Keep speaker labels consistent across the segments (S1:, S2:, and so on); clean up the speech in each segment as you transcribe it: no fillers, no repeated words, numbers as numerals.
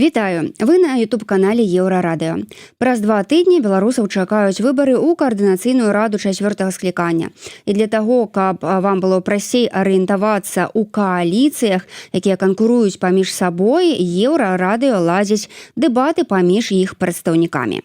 S1: Вітаю! Ви на YouTube-каналі Еўрарадыё. Праз 2 тыдні беларусаў чакаюць выбары ў каардынацыйную раду 4-го склікання. І для таго, каб вам было прасцей арыентавацца ў кааліцыях, якія канкуруюць паміж сабой, Еўрарадыё ладзіць дэбаты паміж іх прадстаўнікамі.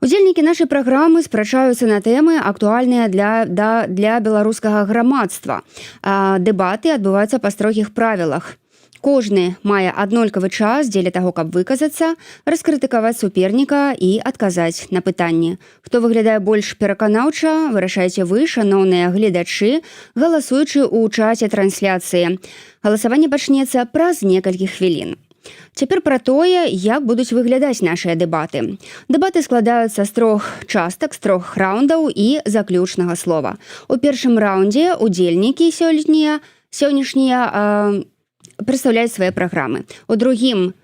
S1: Удзельнікі нашай праграмы спрачаюцца на тэмы, актуальныя для беларускага грамадства. Дэбаты адбываюцца па строгіх правілах. Кожны мае аднолькавы час дзеля таго, каб выказацца, раскрытыкаваць суперніка і адказаць на пытанні. Хто выглядае больш пераканаўча, вырашаеце вы, шаноўныя гледачы, галасуючы ў чаце трансляцыі. Галасаванне пачнецца праз некалькі хвілін. Цяпер пра тое, як будуць выглядаць нашыя дэбаты. Дэбаты складаюцца з 3 частак, з 3 раундаў і заключнага слова. У першым раундзе удзельнікі сённяшнія прадстаўляюць свае праграмы. У другім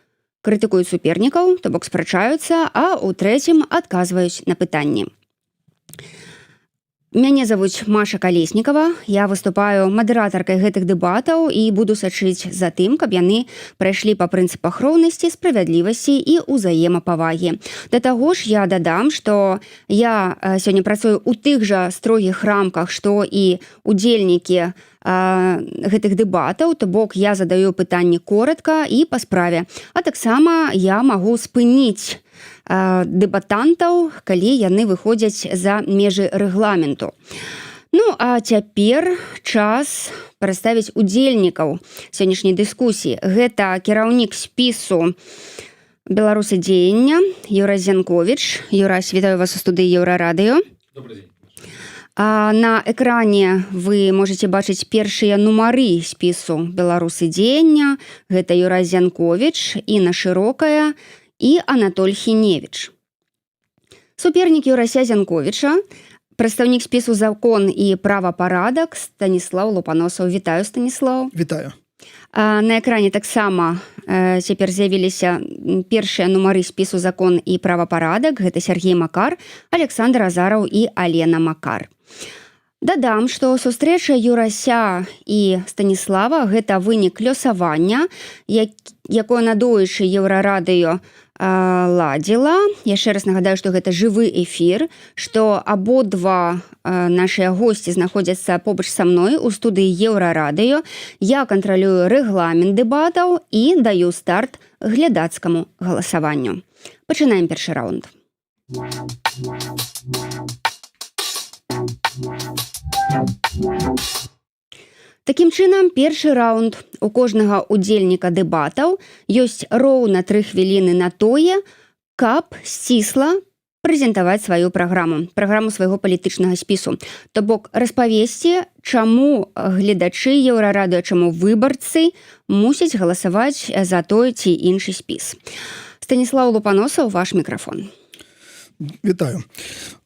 S1: крытыкуюць супернікаў, то бок спрачаюцца, а ў трэцім адказваюць на пытанні. Мяне завуць Маша Калеснікава, я выступаю мадэратаркай гэтых дэбатаў і буду сачыць за тым, каб яны прайшлі па прынцыпах роўнасці, справядлівасці і ўзаемапавагі. Да таго ж я дадам, што я сёння працую ў тых жа строгіх рамках, што і удзельнікі гэтых дэбатаў, то бок я задаю пытанні коратка і па справе. А таксама я магу спыніць дэбатантаў, калі яны выходзяць за межы рэгламенту. Ну, а цяпер час прадставіць удзельнікаў сённяшняй дыскусіі. Гэта кіраўнік спісу «Беларусы дзеяння» Юра Зянковіч. Юрась, вітаю вас у студыі Еўрарадыё.
S2: Добрый день.
S1: На экране вы можете бачыць першыя нумары спісу «Беларусы дзеяння». Гэта Юрась Зянковіч, Інна Шырокая і Анатоль Хіневіч. Супернік Юрася Зянковіча, прадстаўнік спісу «Закон і правапарадак» Станіслаў Лупаносаў. Вітаю, Станіслаў.
S3: Вітаю.
S1: На экране таксама цяпер з'явіліся першыя нумары спісу «Закон і правапарадак». Гэта Сергей Макар, Александр Азараў і Алена Макар. Дадам, што сустрэча Юрася і Станіслава – гэта вынік лёсавання, якое надоечы Еўрарадыё ладзіла. Яшчэ раз нагадаю, што гэта жывы эфір, што абодва нашыя госці знаходзяцца побач са мной у студыі Еўрарадыё. Я кантралюю рэгламент дэбатаў і даю старт глядацкаму галасаванню. Пачынаем першы раунд. Такім чынам, першы раунд. У кожнага удзельніка дэбатаў ёсць роўна 3 хвіліны на тое, каб сцісла прэзентаваць сваю праграму свайго палітычнага спісу. То бок распавесці, чаму гледачы Еўрарадыё, чаму выбарцы мусяць галасаваць за той ці іншы спіс. Станіслаў Лупаносаў, ваш мікрафон.
S3: Витаю.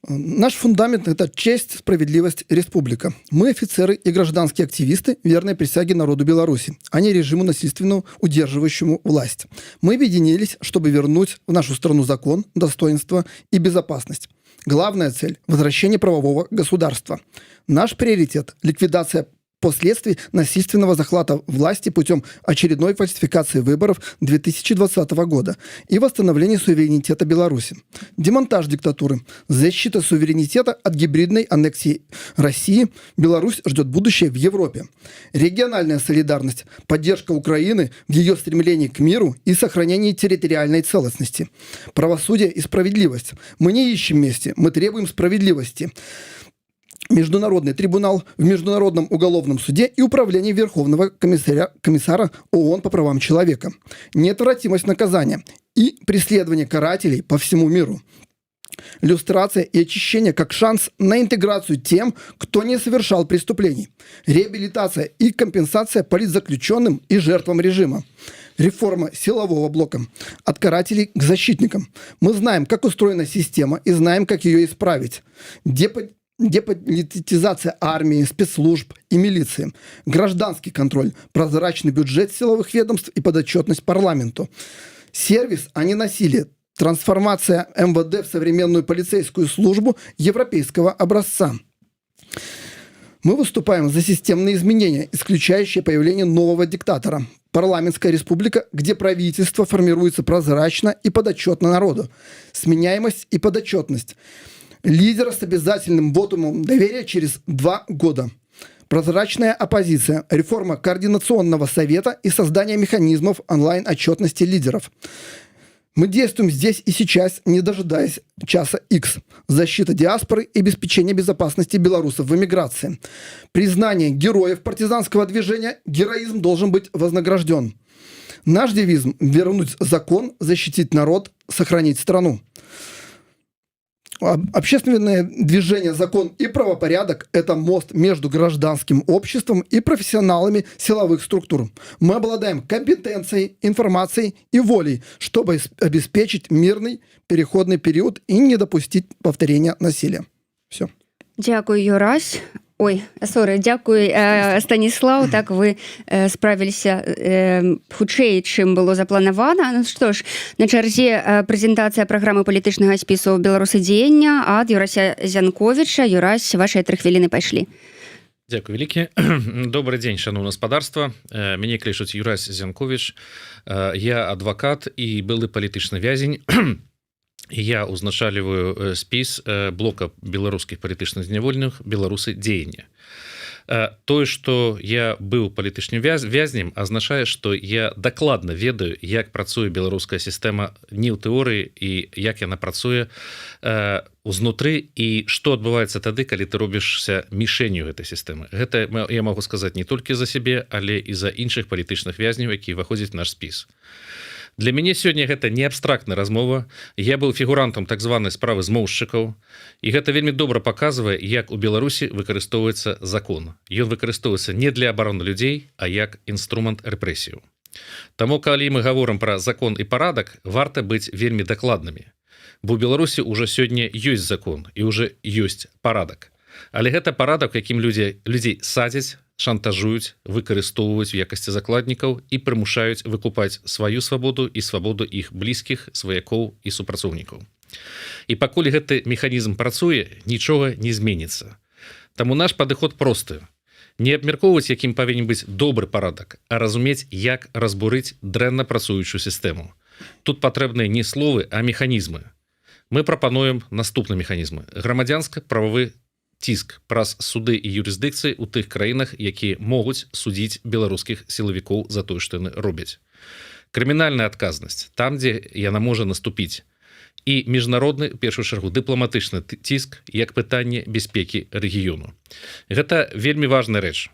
S3: Наш фундамент – это честь, справедливость, республика. Мы офицеры и гражданские активисты, верные присяге народу Беларуси, а не режиму насильственно удерживающему власть. Мы объединились, чтобы вернуть в нашу страну закон, достоинство и безопасность. Главная цель – возвращение правового государства. Наш приоритет – ликвидация последствий насильственного захвата власти путем очередной фальсификации выборов 2020 года и восстановления суверенитета Беларуси. Демонтаж диктатуры, защита суверенитета от гибридной аннексии России. Беларусь ждет будущее в Европе. Региональная солидарность, поддержка Украины в ее стремлении к миру и сохранении территориальной целостности. Правосудие и справедливость. Мы не ищем мести, мы требуем справедливости. Международный трибунал в Международном уголовном суде и управление Верховного комиссара ООН по правам человека. Неотвратимость наказания и преследование карателей по всему миру. Люстрация и очищение как шанс на интеграцию тем, кто не совершал преступлений. Реабилитация и компенсация политзаключенным и жертвам режима. Реформа силового блока. От карателей к защитникам. Мы знаем, как устроена система и знаем, как ее исправить. Деполитизация армии, спецслужб и милиции, гражданский контроль, прозрачный бюджет силовых ведомств и подотчетность парламенту, сервис, а не насилие, трансформация МВД в современную полицейскую службу европейского образца. Мы выступаем за системные изменения, исключающие появление нового диктатора. парламентская республика, где правительство формируется прозрачно и подотчетно народу. Сменяемость и подотчетность. Лидера с обязательным вотумом доверия через 2 года. Прозрачная оппозиция, реформа координационного совета и создание механизмов онлайн-отчетности лидеров. Мы действуем здесь и сейчас, не дожидаясь часа X. Защита диаспоры и обеспечение безопасности белорусов в эмиграции. Признание героев партизанского движения. Героизм должен быть вознагражден. Наш девиз – вернуть закон, защитить народ, сохранить страну. Общественное движение «Закон и правопорядок» – это мост между гражданским обществом и профессионалами силовых структур. Мы обладаем компетенцией, информацией и волей, чтобы обеспечить мирный переходный период и не допустить повторения насилия. Все.
S1: Дякую, Юрась. Дякую, Станіслав. Так ви справилися хутчэй, чым было запланавана. Ну што ж, на чарзе прэзентацыя праграмы палітычнага спісу «Беларусы дзеяння» ад Юрася Зянковіча. Юрась, ваши 3 хвіліны пайшлі.
S2: Дякую вялікі. Добрый дзень, шаноўнае гаспадарства. Мяне клічуць Юрась Зянковіч. Я адвакат і былы палітычны вязень. Я узначальваю спіс блока беларускіх палітычных зняволеных «Беларусы дзеяння». Тое, што я быў палітычным вязнем, азначае, што я дакладна ведаю, як працуе беларуская сістэма не ў тэорыі і як яна працуе узнутры і што адбываецца тады, калі ты робішся мішэнню гэтай сістэмы. Гэта я магу сказаць не толькі за сябе, але і за іншых палітычных вязняў, якія выходзяць в наш спіс. Для мяне сёння гэта не абстрактная размова. Я быў фігурантам так званай справы змоўшчыкаў, і гэта вельмі добра паказвае, як у Беларусі выкарыстоўваецца закон. Ён выкарыстоўваецца не для абароны людзей, а як інструмент рэпрэсіяў. Таму, калі мы гаворым пра закон і парадак, варта быць вельмі дакладнымі. Бо ў Беларусі ўжо сёння ёсць закон і ўжо ёсць парадак. Але гэта парадак, якім людзей садзяць, шантажуюць, выкарыстоўваюць у якасці закладнікаў і прымушаюць выкупаць сваю свабоду і свабоду іх блізкіх, сваякоў і супрацоўнікаў. І пакуль гэты механізм працуе, нічога не зменіцца. Таму наш падыход просты. Не абмяркоўваць, якім павінен быць добры парадак, а разумець, як разбурыць дрэнна працуючую сістэму. Тут патрэбныя не словы, а механізмы. Мы прапануем наступныя механізмы. Грамадзянска-прававы ціск праз суды і юрысдыкцыі ў тых краінах, якія могуць судзіць беларускіх сілавікоў за тое, што яны робяць. Крымінальная адказнасць, там, дзе яна можа наступіць. І міжнародны, у першую чаргу, дыпламатычны ціск як пытанне бяспекі рэгіёну. Гэта вельмі важная рэч.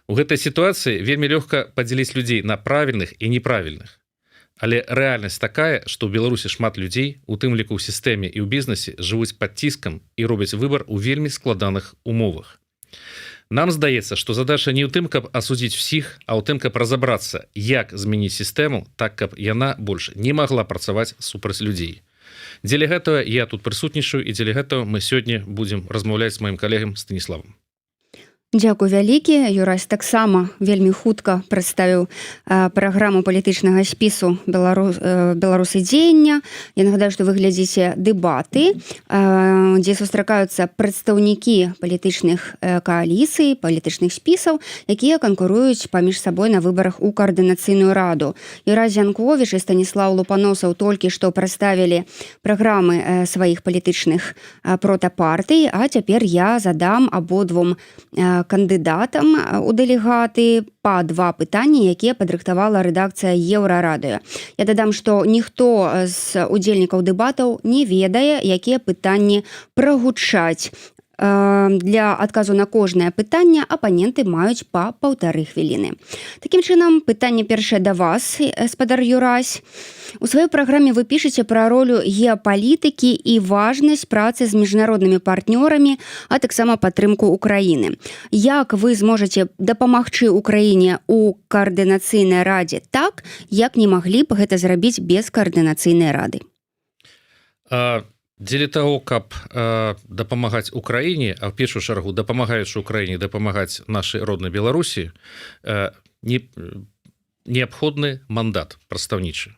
S2: У гэтай сітуацыі вельмі лёгка падзяліць людзей на правільных і неправільных. Але рэальнасць такая, што ў Беларусі шмат людзей, у тым ліку ў сістэме і ў бізнесе, жывуць пад ціскам і робяць выбар у вельмі складаных умовах. Нам здаецца, што задача не ў тым, каб асудзіць усіх, а ў тым, каб разабрацца, як змяніць сістэму так, каб яна больш не магла працаваць супраць людзей. Дзеля гэтага я тут прысутнічаю, і дзеля гэтага мы сёння будзем размаўляць з маім калегам Станіславам.
S1: Дзякуй вялікі. Юрась таксама вельмі хутка прадставіў праграму палітычнага спісу «Беларусы дзеяння». Я нагадаю, што вы глядзіце дэбаты, дзе сустракаюцца прадстаўнікі палітычных кааліцый, палітычных спісаў, якія канкуруюць паміж сабой на выбарах у каардынацыйную раду. Юрась Зянковіч і Станіслав Лупаносаў толькі што прадставілі праграмы сваіх палітычных протапартый, а цяпер я задам абодвум кандыдатам у дэлегаты па 2 пытанні, якія падрыхтавала рэдакцыя Еўрарадыё. Я дадам, што ніхто з удзельнікаў дэбатаў не ведае, якія пытанні прагучаць. Для адказу на кожнае пытанне апаненты маюць па 1,5 хвіліны. Такім чынам, пытанне першае да вас, спадар Юрась. У сваёй праграме вы пішаце пра ролю геапалітыкі і важнасць працы з міжнароднымі партнёрамі, а таксама падтрымку Украіны. Як вы зможаце дапамагчы Украіне ў каардынацыйнай радзе так, як не маглі б гэта зрабіць без каардынацыйнай рады?
S2: Дзеля таго, каб дапамагаць Украіне, а ў першую чаргу дапамагаючы Украіне дапамагаць нашай роднай Беларусі, неабходны мандат прадстаўнічы.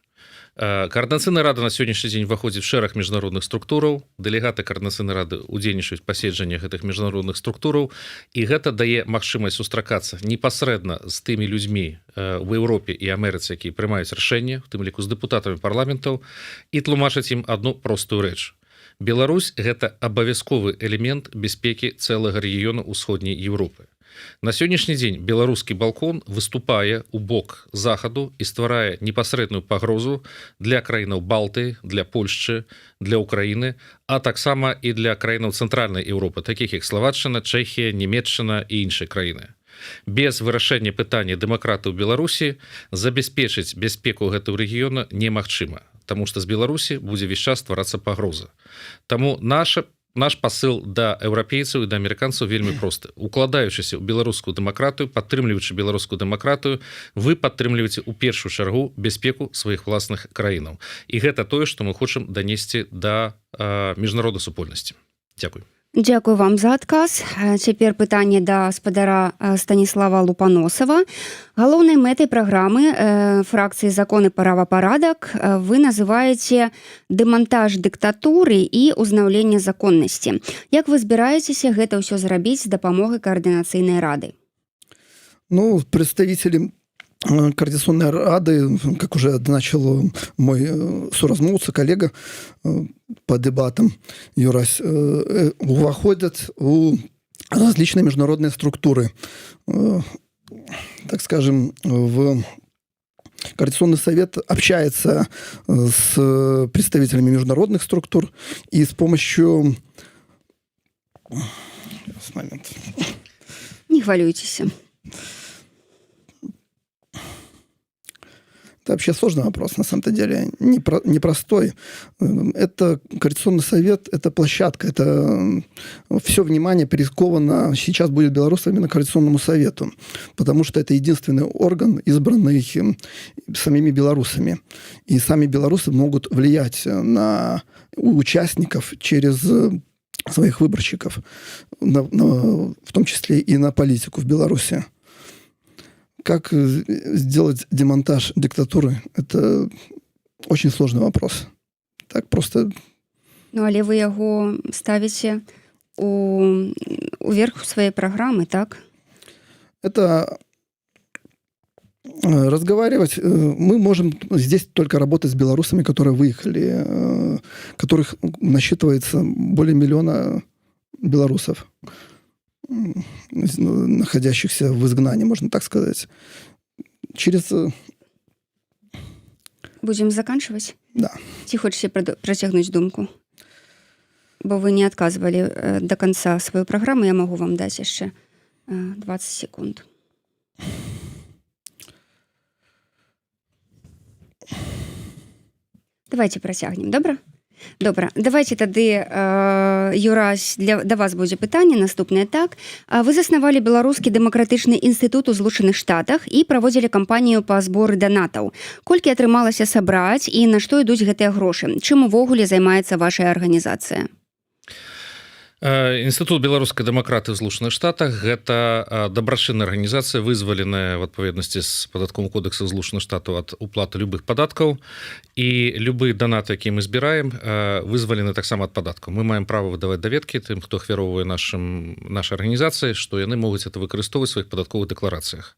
S2: Координацыйная рада на сённяшні дзень уваходзіць шэраг міжнародных структураў, дэлегаты координацыйнай рады удзельнічаюць у паседжаннях гэтых міжнародных структураў, і гэта дае магчымасць сустракацца непасрэдна з тымі людзьмі в Еўропе і Амерыцы, якія прымаюць рашэнне, у тым ліку з дэпутатамі парламентаў, і тлумачаць ім адну простую рэч. Беларусь – гэта абавязковы элемент бяспекі цэлага рэгіёну ўсходняй Еўропы. На сённяшні дзень беларускі балкон выступае ў бок захаду і стварае непасрэдную пагрозу для краінаў Балтыі, для Польшчы, для Украіны, а таксама і для краінаў цэнтральнай Еўропы, такіх як Славаччына, Чэхія, Нямецчына і іншыя краіны. Без вырашэння пытання дэмакраты ў Беларусі забяспечыць бяспеку гэтага рэгіёна немагчыма, таму што з Беларусі будзе ўвесь час стварацца пагроза. Таму наш пасыл да еўрапейцаў і да амерыканцаў вельмі просты. Укладаючыся ў беларускую дэмакратыю, падтрымліваючы беларускую дэмакратыю, вы падтрымліваеце ў першую чаргу бяспеку сваіх уласных краінаў. І гэта тое, што мы хочам данесці да міжнароднай супольнасці. Дзякуй.
S1: Дзякую вам за адказ. Цяпер пытанне да спадара Станіслава Лупаносава. Галоўнай мэтай праграмы фракцыі «Закон і правапарадак» вы называеце дэмантаж дыктатуры і ўзнаўленне законнасці. Як вы збіраецеся гэта ўсё зрабіць з дапамогай координацыйнай рады?
S3: Ну, представители Координационной рады, как уже отзначил мой соразмоўца, коллега по дебатам Юрась, уходят в различные международные структуры. Так скажем, Координационный совет общается с представителями международных структур и с помощью... Момент.
S1: Не хвалюйтесь.
S3: Это вообще сложный вопрос, на самом-то деле, непростой. Это Координационный совет, это площадка, это все внимание приковано сейчас будет белорусам именно к Координационному совету, потому что это единственный орган, избранный самими белорусами. И сами белорусы могут влиять на участников через своих выборщиков, в том числе и на политику в Беларуси. Как сделать демонтаж диктатуры? Это очень сложный вопрос. Так просто...
S1: Ну, але вы яго ставіце уверх своей программы, так?
S3: Это разговаривать... Мы можем здесь только работать с белорусами, которые выехали, которых насчитывается более 1 миллиона белорусов, находящихся в изгнании, можно так сказать. Через...
S1: Будем заканчивать?
S3: Да.
S1: Ці хочаце працягнуць думку? Бо вы не адказвалі до конца сваю праграму, я могу вам даць яшчэ 20 секунд. Давайте працягнем, добра? Добра, давайте тады, Юрась, да вас будзе пытанне наступнае. Так, вы заснавалі Беларускі дэмакратычны інстытут у Злучаных Штатах і праводзілі кампанію па зборы данатаў. Колькі атрымалася сабраць і на што ідуць гэтыя грошы? Чым увогуле займаецца ваша арганізацыя?
S2: Інстытут беларускай дэмакраты ў Злучаных Штатах – гэта дабрачынная арганізацыя, вызваленая в адпаведнасці з падатковым кодэксам Злучаных Штатаў ад уплаты любых падаткаў, і любыя данаты, якія мы збіраем, вызвалены таксама ад падаткаў. Мы маем права выдаваць даведкі тым, хто ахвяроўвае нашай арганізацыі, што яны могуць это выкарыстоўваць у сваіх падатковых дэкларацыях.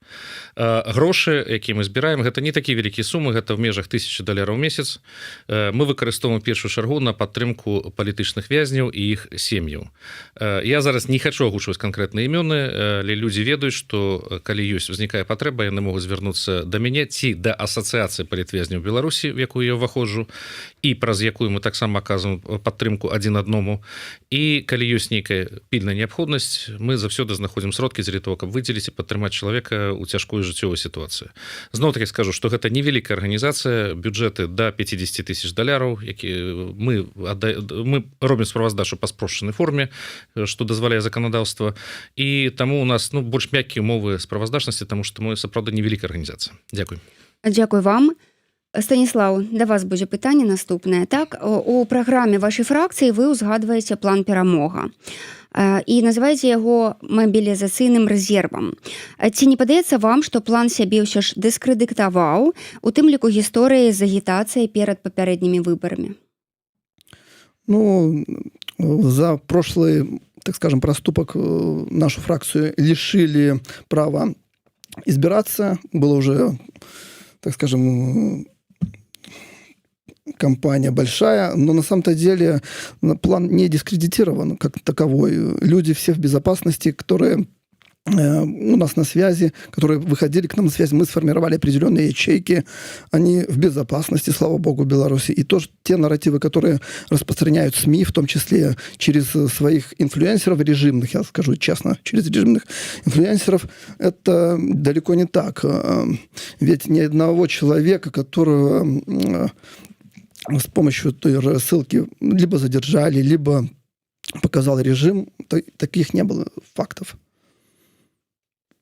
S2: Грошы, якія мы збіраем, гэта не такія вялікія сумы, гэта в межах $1000 ў месяц. Мы выкарыстоўваем першую чаргу на падтрымку палітычных вязняў і іх сем'яў. Я зараз не хочу агучваць канкрэтныя імёны, але людзі ведаюць, што калі узнікае патрэба, яны могуць звярнуцца да мяне ці да асацыяцыі палітвязняў Беларусі, в якую я ўваходжу, і праз якую мы таксама аказваем падтрымку адзін аднаму. І калі ёсць нейкая пільная неабходнасць, мы заўсёды знаходзім сродкі дзеля того, каб выдзеліць і падтрымаць чалавека ў цяжкую жыццёвую сітуацыю. Зноў такі скажу, што гэта невялікая арганізацыя, бюджэты да $50 000, які мы робім справаздачу па спрошчанай форме, што дазваляе заканадаўства, і таму у нас больш мяккія умовы справаздачнасці, таму што мы сапраўды невялікая арганізацыя. Дзякуй.
S1: Дзякуй вам. Станіслаў, да вас будзе пытанне наступнае. Так, у праграме вашай фракцыі вы ўзгадваеце план перамога. і называеце яго мабілізацыйным рэзервам. Ці не падаецца вам, што план сябе ўсё ж дыскрэдытаваў, у тым ліку гісторыі з агітацыяй перад папярэднімі выбарамі?
S3: Ну, за прошлый, так скажем, проступок нашу фракцию лишили права избираться. Была уже, так скажем, кампания большая, но на самом-то деле план не дискредитирован как таковой. Люди все в безопасности, которые у нас на связи, которые выходили к нам на связь, мы сформировали определенные ячейки, они в безопасности, слава богу, в Беларуси. И тоже те нарративы, которые распространяют СМИ, в том числе через своих инфлюенсеров режимных, я скажу честно, через режимных инфлюенсеров, это далеко не так. Ведь ни одного человека, которого с помощью той же ссылки либо задержали, либо показал режим, таких не было фактов.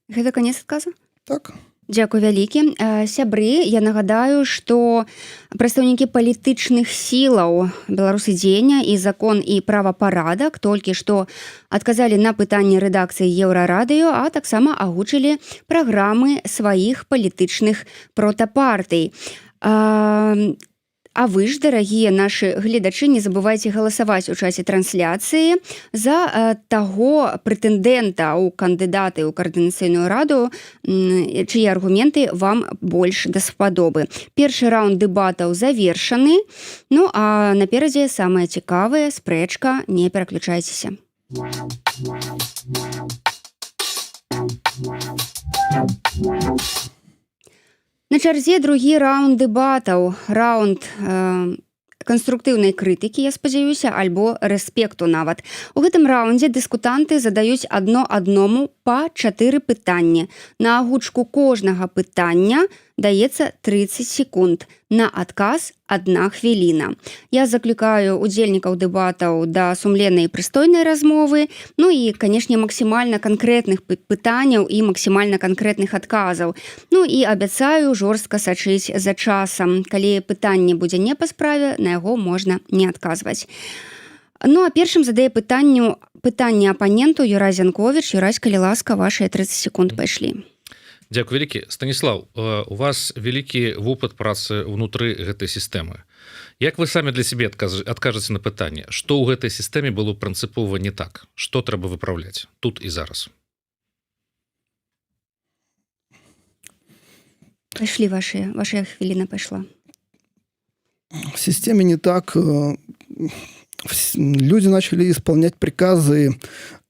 S1: Гэта канец адказу?
S3: Так.
S1: Дзякуй вялікі. Сябры, я нагадаю, што прадстаўнікі палітычных сілаў Беларусы дзеяння і закон і правапарадак толькі што адказалі на пытанні рэдакцыі Еўрарадыё, а таксама агучылі праграмы сваіх палітычных протапартый. А вы ж, дарагія нашы гледачы, не забывайце галасаваць у часе трансляцыі за таго прэтэндэнта ў кандыдаты ў каардынацыйную раду, чые аргументы вам больш даспадобы. Першы раунд дэбатаў завершаны, ну а наперадзе самае цікавае, спрэчка, не пераключайцеся. На чарзе другі раунд дэбатаў, раунд канструктыўнай крытыкі, я спадзяюся, альбо рэспекту нават. У гэтым раундзе дыскутанты задаюць адно адному па 4 пытанні. На агучку кожнага пытання даецца 30 секунд. На адказ 1 хвіліна. Я заклікаю удзельнікаў дэбатаў да сумленнай і прыстойнай размовы, ну і, канешне, максімальна канкрэтных пытанняў і максімальна канкрэтных адказаў. Ну і абяцаю жорстка сачыць за часам. Калі пытанне будзе не па справе, на яго можна не адказваць. Ну а першым задае пытанне апаненту Юрай Зянковіч. Юрась, калі ласка, вашыя 30 секунд пайшлі.
S2: Дзякуй вялікі. Станіслаў, у вас вялікі вопыт працы ўнутры гэтай сістэмы. Як вы самі для сябе адкажаце на пытанне, што ў гэтай сістэме было прынцыпова не так? Што трэба выпраўляць тут і зараз?
S1: Пайшлі ваша хвіліна пайшла.
S3: В системе не так. Люди начали исполнять приказы,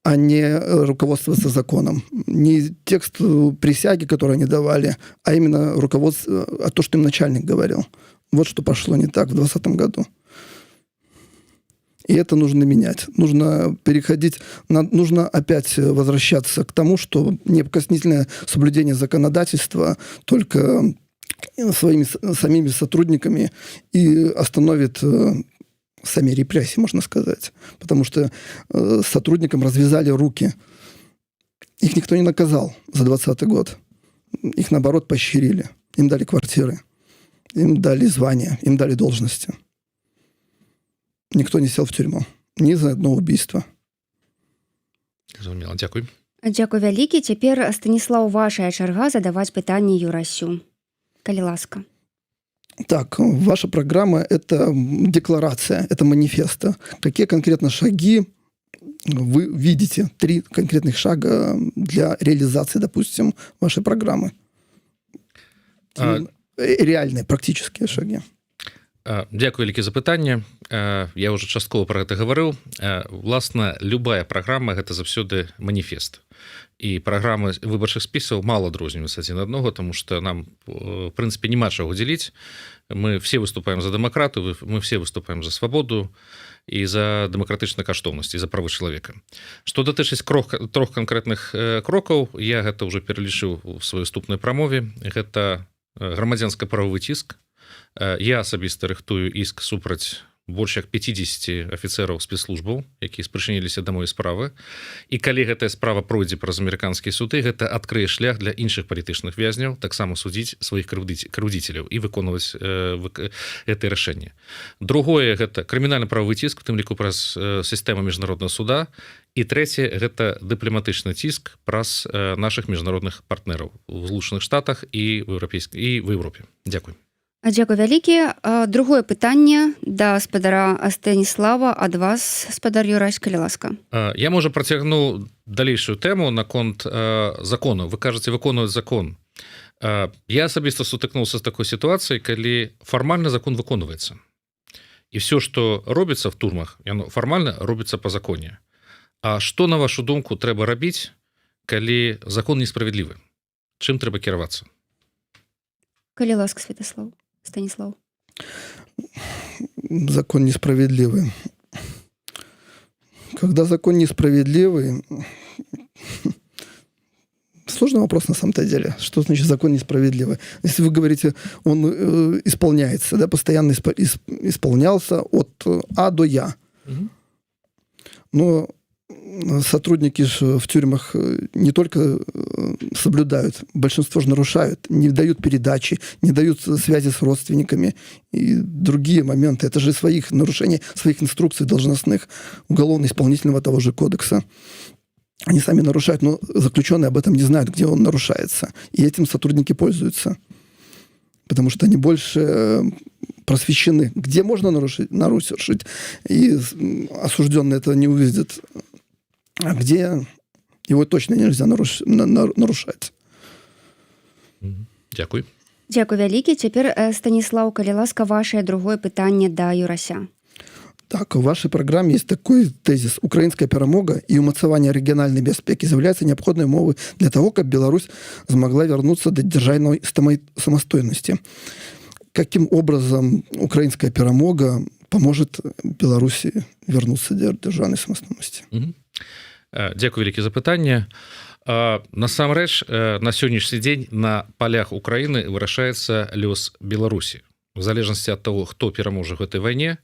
S3: а не руководствоваться законом. Не текст присяги, который они давали, а именно руководство, а то, что им начальник говорил. Вот что пошло не так в 2020 году. И это нужно менять. Нужно переходить, нужно опять возвращаться к тому, что неукоснительное соблюдение законодательства только самими сотрудниками и остановит сами репрессии, можно сказать. Потому что сотрудникам развязали руки. Их никто не наказал за 2020 год. Их, наоборот, поощрили. Им дали квартиры, им дали звания, им дали должности. Никто не сел в тюрьму. Ни за одно убийство.
S2: Зрозумела, дзякуй.
S1: Дзякуй вялікі. Цяпер, Станіслаў, вашая чарга задаваць пытанні Юрасю. Калі ласка.
S3: Так, ваша программа – это декларация, это манифест. Какие конкретно шаги вы видите? 3 конкретных шага для реализации, допустим, вашей программы. Реальные, практические шаги.
S2: Дзякуй вялікі за пытанне. Я ўжо часткова пра гэта гаварыў. Власна, любая праграма – гэта заўсёды маніфест. І праграмы выбарчых спісаў мала адрозніваюцца адзін ад аднаго, тому што нам, в прынцыпе, няма чаго дзеліць. Мы все выступаем за дэмакратыю, мы все выступаем за свабоду і за дэмакратычныя каштоўнасці, за правы чалавека. Што датычыць 3 канкрэтных крокаў, я гэта ўжо пералічыў у сваёй уступнай прамове. Гэта грамадзянска-правовы ціск. Я асабіста рыхтую іск супраць больш як 50 афіцэраў спецслужбаў, якія спрычыніліся да моёй справы. І калі гэтая справа пройдзе праз амерыканскія суды, гэта адкрые шлях для іншых палітычных вязняў таксама судзіць сваіх крыўдзіцеляў і выконваць гэтае рашэнне. Другое гэта крымінальна-прававы ціск, у тым ліку праз сістэму міжнароднага суда. І трэцяе гэта дыпламатычны ціск праз нашых міжнародных партнераў у Злучаных Штатах і в Европе. Дзякуй.
S1: Дзякуй вялікі. Другое пытанне да спадара Станіслава ад вас, спадар Юрась, калі ласка.
S2: Я, можа, працягну далейшую тэму наконт закону. Вы кажаце выконваць закон. Я асабіста сутыкнуўся з такой сітуацыяй, калі фармальна закон выконваецца. І все, што робіцца в турмах, яно фармальна робіцца па законе. А што, на вашу думку, трэба рабіць, калі закон несправядлівы? Чым трэба кіравацца?
S1: Калі ласка, Станіслав.
S3: Закон несправедливый. Когда закон несправедливый... Сложный вопрос на самом-то деле. Что значит закон несправедливый? Если вы говорите, он исполняется, да, постоянно исполнялся от А до Я.
S2: Угу.
S3: Но сотрудники же в тюрьмах не только соблюдают, большинство же нарушают, не дают передачи, не дают связи с родственниками и другие моменты. Это же своих нарушений, своих инструкций должностных, уголовно-исполнительного того же кодекса. Они сами нарушают, но заключенные об этом не знают, где он нарушается. И этим сотрудники пользуются. Потому что они больше просвещены. Где можно нарушить, и осужденный это не увидит. А где его точно нельзя нарушать.
S2: Дякую.
S1: Дякую вялікі. Цяпер, Станіслаў, калі ласка, вашае другое пытанне да Юрася.
S3: Так, в вашей программе есть такой тезис. Украинская перемога и умацаванне региональной безпеки являются необходной умовой для того, как Беларусь смогла вернуться до державной самостоятельности. Каким образом украинская перемога поможет Беларуси вернуться до державной самостоятельности?
S2: Дзякуй вялікі за пытанне. Насамрэч, на сённяшні дзень на палях Украіны вырашаецца лёс Беларусі. В залежнасці ад таго, хто пераможа гэтай вайне,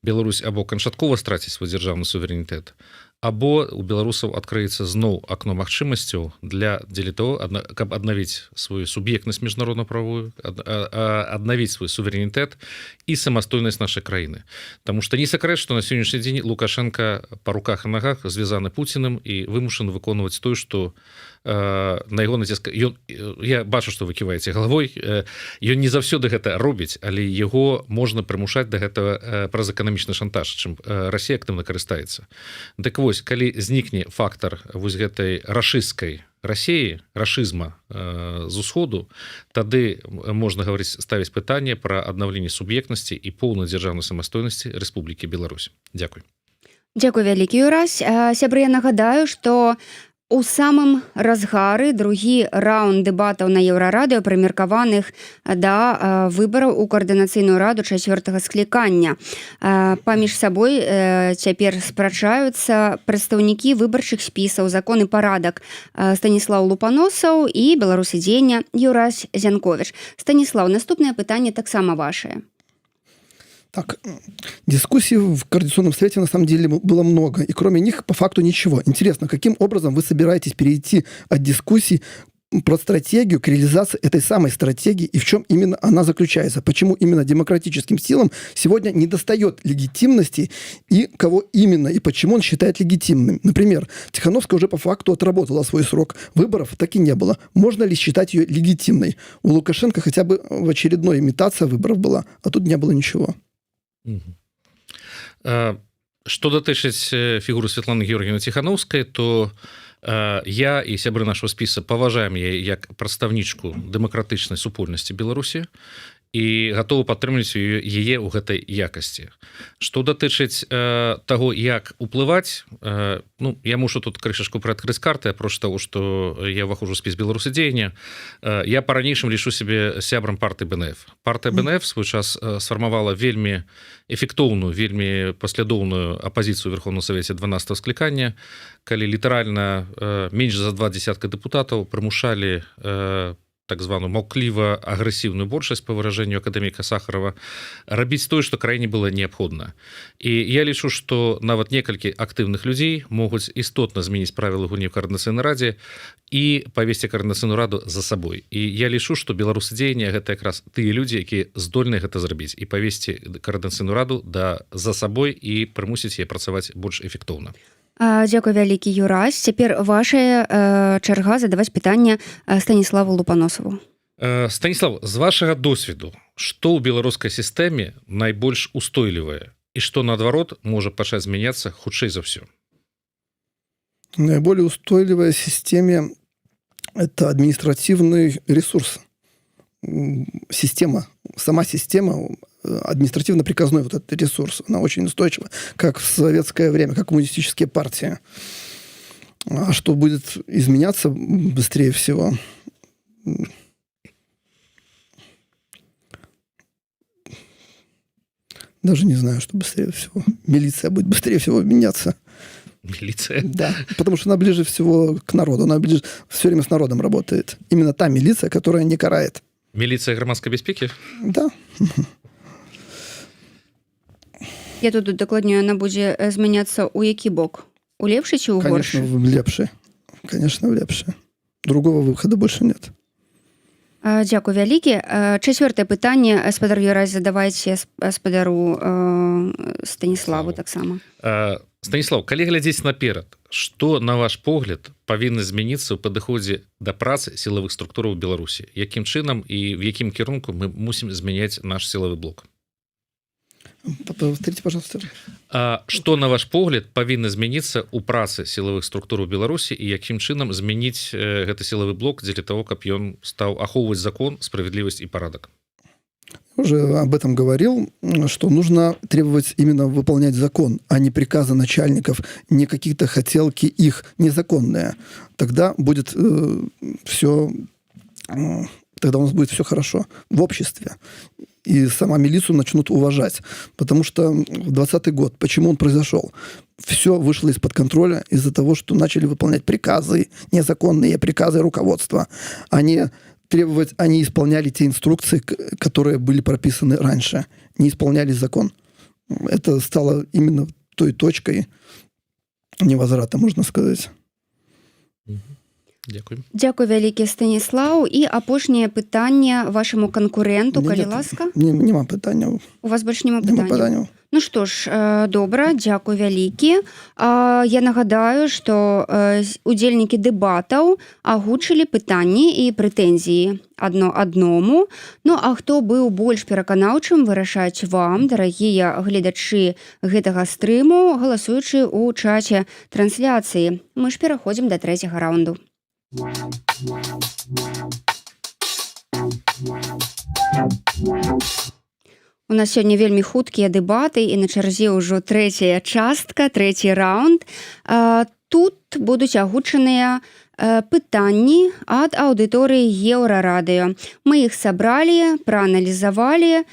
S2: Беларусь або канчаткова страціць свой дзяржаўны суверэнітэт, або у беларусаў адкрыецца зноў акно магчымасцяў для того, каб аднавіць сваю суб'ектнасць міжнародна-правую, аднавіць свой суверэнітэт і самастойнасць нашай краіны. Таму што не сакрэт, што на сённяшні дзень Лукашенко па руках і нагах звязаны Пуціным і вымушаны выконваць тое, што на яго націск. Я бачу, што вы ківаеце галавой. Ён не заўсёды гэта робіць, але яго можна прымушаць да гэтага праз эканамічны шантаж, чым Расія актыўна карыстаецца. Дык вось, калі знікне фактар вось гэтай рашысцкай Расіі, рашызма з усходу, тады можна гаварыць, ставіць пытанне пра аднаўленне суб'ектнасці і поўнай дзяржаўнай самастойнасці Рэспублікі Беларусь. Дзякуй.
S1: Дзякуй вялікі, Юрась. Сябры, я нагадаю, што у самым разгары другі раунд дэбатаў на Еўрарадыё, прымеркаваных да выбараў у каардынацыйную раду 4-го склікання. Паміж сабой цяпер спрачаюцца прадстаўнікі выбарчых спісаў, закон і парадак Станіслаў Лупаносаў і беларусы дзеяння Юрась Зянковіч. Станіслаў, наступнае пытанне таксама вашае.
S3: Так, дискуссий в Координационном совете на самом деле было много, и кроме них по факту ничего. Интересно, каким образом вы собираетесь перейти от дискуссий про стратегию к реализации этой самой стратегии, и в чем именно она заключается? Почему именно демократическим силам сегодня недостает легитимности, и кого именно, и почему он считает легитимным? Например, Тихановская уже по факту отработала свой срок, выборов так и не было. Можно ли считать ее легитимной? У Лукашенко хотя бы в очередной имитация выборов была, а тут не было ничего.
S2: Што датычыць фігуру Святланы Георгіевны Ціхановскай, то я і сябры нашого спіса паважаем яе як прадстаўнічку дэмакратычнай супольнасці Беларусі і гатовы падтрымліваць яе ў гэтай якасці. Што датычыць таго, як уплываць, я мушу тут крышачку прыадкрыць карты, апроч таго, што я ўваходжу ў спіс беларусы дзеяння, я па-ранейшым лічу сябе сябрам партыі БНФ. Партыя БНФ свой час сфармавала вельмі эфектоўную, вельмі паслядоўную апазіцыю ў Верховным Савеце 12-го склікання, калі літаральна менш за 20 дэпутатаў прымушалі так званую маўкліва-агрэсіўную большасць па выражэнню акадэміка Сахарова, рабіць тое, што краіне было неабходна. І я лічу, што нават некалькі актыўных людзей могуць істотна змяніць правілы гульні ў каардынацыйнай радзе і павесці каардынацыйную раду за сабой. І я лічу, што беларусы дзеяння гэта якраз тыя людзі, якія здольныя гэта зрабіць і павесці каардынацыйную раду за сабой і прымусіць яе працаваць больш эфектыўна.
S1: Дзякуй вялікі, Юрась. Цяпер вашая чарга задаваць пытанне Станіславу Лупаносаву.
S2: Станіслав, з вашага досведу, што ў беларускай сістэме найбольш устойлівае і што, наадварот, можа пачаць змяняцца хутчэй за ўсё?
S3: Наиболее устойливая в системе – это административный ресурс. Сама система, административно-приказной вот этот ресурс, она очень устойчива, как в советское время, как коммунистические партии. А что будет изменяться быстрее всего? Даже не знаю, что быстрее всего. Милиция будет быстрее всего меняться.
S2: Милиция?
S3: Да, потому что она ближе всего к народу, она все время с народом работает. Именно та милиция, которая не карает.
S2: Милиция громадской бяспеки?
S3: Да.
S1: Я тут дакладню, яна будзе змяняцца ў які бок? У лепшы ці ў горшы?
S3: Конечно, в лепшы. Конечно, в лепшы. Другого выхода больше нет.
S1: Дзякуй вялікі. Чацвёртае пытанне, спадар Юрась, задавайце спадару Станіславу таксама.
S2: Станіслав, калі глядзець наперад, што, на ваш погляд, павінна змяніцца ў падыходзе да працы сілавых структураў Беларусі? Якім чынам і в якім кірунку мы мусім змяняць наш сілавы блок?
S3: Повторите, пожалуйста.
S2: Што, на ваш погляд, павінна змяніцца ў працы сілавых структураў Беларусі і якім чынам змяніць гэты сілавы блок дзеля того, каб ён стаў ахоўваць закон, справядлівасць і парадак?
S3: Уже об этом говорил, что нужно требовать именно выполнять закон, а не приказы начальников, не какие-то хотелки их незаконные. Тогда будет тогда у нас будет все хорошо в обществе. И сама милицию начнут уважать. Потому что в 2020 год, почему он произошел? Все вышло из-под контроля из-за того, что начали выполнять приказы, незаконные приказы руководства. Они исполняли те инструкции, которые были прописаны раньше. Не исполняли закон. Это стало именно той точкой невозврата, можно сказать.
S2: Дякую.
S1: Дзякуй вялікі, Станіслаў. І апошняе пытанне вашаму канкурэнту, калі ласка.
S3: Нема пытанняў.
S1: У вас больш няма пытанняў? Ну што ж, добра, дзякуй вялікі. Я нагадаю, што удзельнікі дэбатаў агучылі пытанні і прэтэнзіі адно адному. Ну, а хто быў больш пераканаўчым, вырашаць вам, дарагія гледачы гэтага стрыму, галасуючы ў чаце трансляцыі. Мы ж пераходзім да трэцяга раунду. У нас сёння вельмі хуткія дэбаты і на чарзе ўжо трэцяя частка, трэці раунд. Тут будуць агучаныя пытанні ад аўдыторыі Еўрарадыё. Мы іх сабралі, прааналізавалі,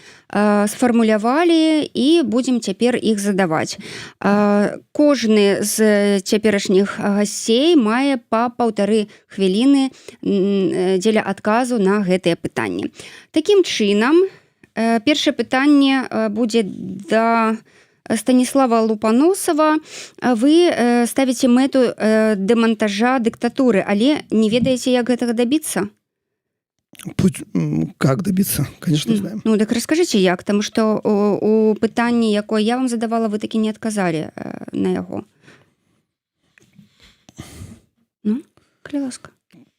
S1: сфармулявалі і будзем цяпер іх задаваць. Кожны з цяперашніх гасцей мае па 1,5 хвіліны дзеля адказу на гэтыя пытанні. Такім чынам, першае пытанне будзе да Станіслава Лупаносава. Вы ставіце мэту дэмантажа дыктатуры, але не ведаеце, як гэтага дабіцца?
S3: Как добиться? Конечно, знаем.
S1: Ну, так расскажите як, тому што у пытанні, якое я вам задавала, вы такі не адказалі на яго. Ну, калі ласка.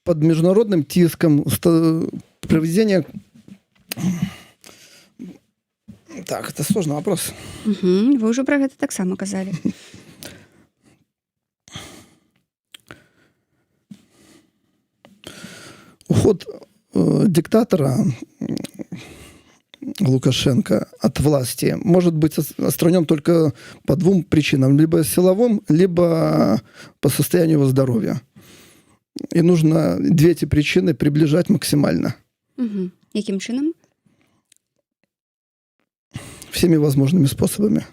S3: Под международным тиском проведение... Так, это сложный вопрос.
S1: Вы ўжо пра гэта таксама казалі.
S3: Уход диктатора Лукашенко от власти может быть отстранен только по двум причинам. Либо силовым, либо по состоянию его здоровья. И нужно две эти причины приближать максимально.
S1: Яким чином?
S3: Всеми возможными способами.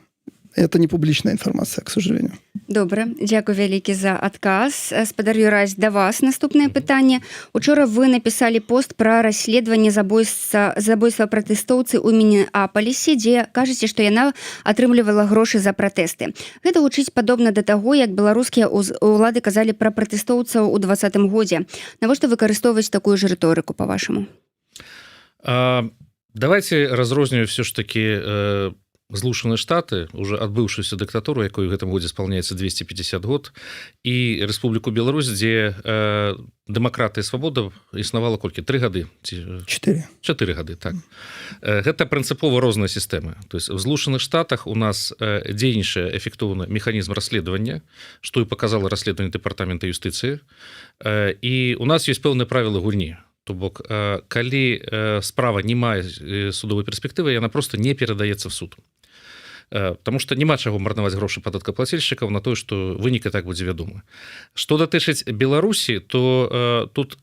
S3: Это не публичная информация, к сожалению.
S1: Добра, дзякуй вялікі за адказ. Спадар Юрась, да вас наступнае пытанне. Учора вы напісалі пост пра расследаванне забойства пратэстоўцы ў Мінеапалісе, дзе кажаце, што яна атрымлівала грошы за пратэсты. Гэта гучыць падобна да таго, як беларускія ўлады казалі пра пратэстоўцаў у 2020 годзе. Навошта выкарыстоўваць такую ж рыторыку, па-вашаму?
S2: Давайте разрозню все ж таки Злучаныя Штаты, уже адбыўшуюся дыктатуру, якой у гэтым годзе спаўняецца 250 год, і Рэспубліку Беларусь, дзе дэмакратыя і свабода існавала колькі? 3 гады?
S3: 4
S2: гады, так. Гэта прынцыпова розныя сістэмы. То есть в Злучаных Штатах у нас дзейнічае эфектыўны механізм расследавання, што і паказала расследаванне дэпартамента юстыцыі, і у нас ёсць пэўныя правілы гульні. То бок, калі справа не мае судовай перспектывы, яна просто не перадаецца в суд. Потому что няма чаго марнаваць грошы падаткаплацельшчыкаў на тое, што вынік і так будзе вядомы. Што датычыць Беларусі, то тут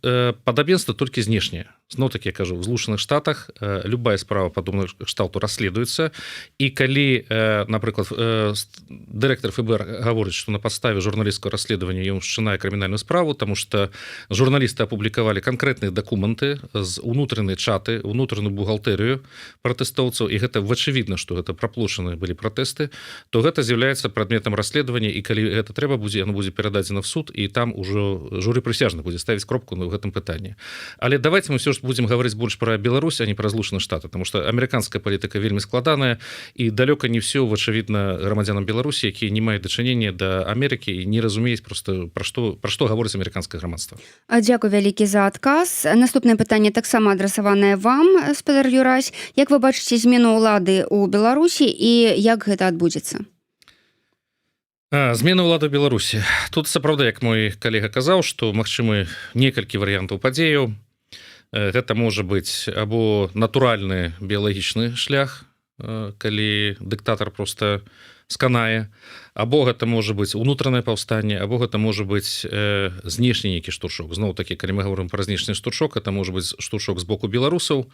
S2: падабенства толькі знешняе. Зноў-такі я кажу, в Злучаных Штатах любая справа падобнага кшталту расследуецца, і калі, напрыклад, дырэктар ФБР гаворыць, што на падставе журналісцкага расследавання ён счынае крымінальную справу, таму што журналісты апублікавалі канкрэтныя дакументы з унутраныя чаты, унутраную бухгалтэрыю пратэстоўцаў, і гэта вачевідна, што гэта праплошаныя былі пратэсты, то гэта з'яўляецца прадметам расследавання, і калі гэта трэба будзе, яно будзе перададзена в суд, і там ужо журы прысяжных будзе ставіць кропку на гэтым пытанні. Але давайте мы все ж будем гаварыць больш пра Беларусь, а не пра Злучаныя Штаты, потому что амерыканская палітыка вельмі складаная, і далёка не все вачевідна грамадзянам Беларусі, якія не маюць дачынення да Амерыкі і не разумеюць просто пра што гаворыць амерыканскае грамадства.
S1: Дзякуй вялікі за адказ. Наступнае пытанне таксама адрасаванае вам, спадар Юрась. Як вы бачыце змену ўлады ў Беларусі і як гэта адбудзецца?
S2: Змена ўлады ў Беларусі. Тут сапраўды, як мой калега казаў, што магчымы некалькі варыянтаў падзеяў. Гэта можа быць або натуральны біялагічны шлях, калі дыктатар просто сканае, або гэта можа быць унутранае паўстанне, або гэта можа быць знешні нейкі штуршок. Зноў-такі, калі мы говорим пра знешні штуршок, это можа быць штуршок з боку беларусаў.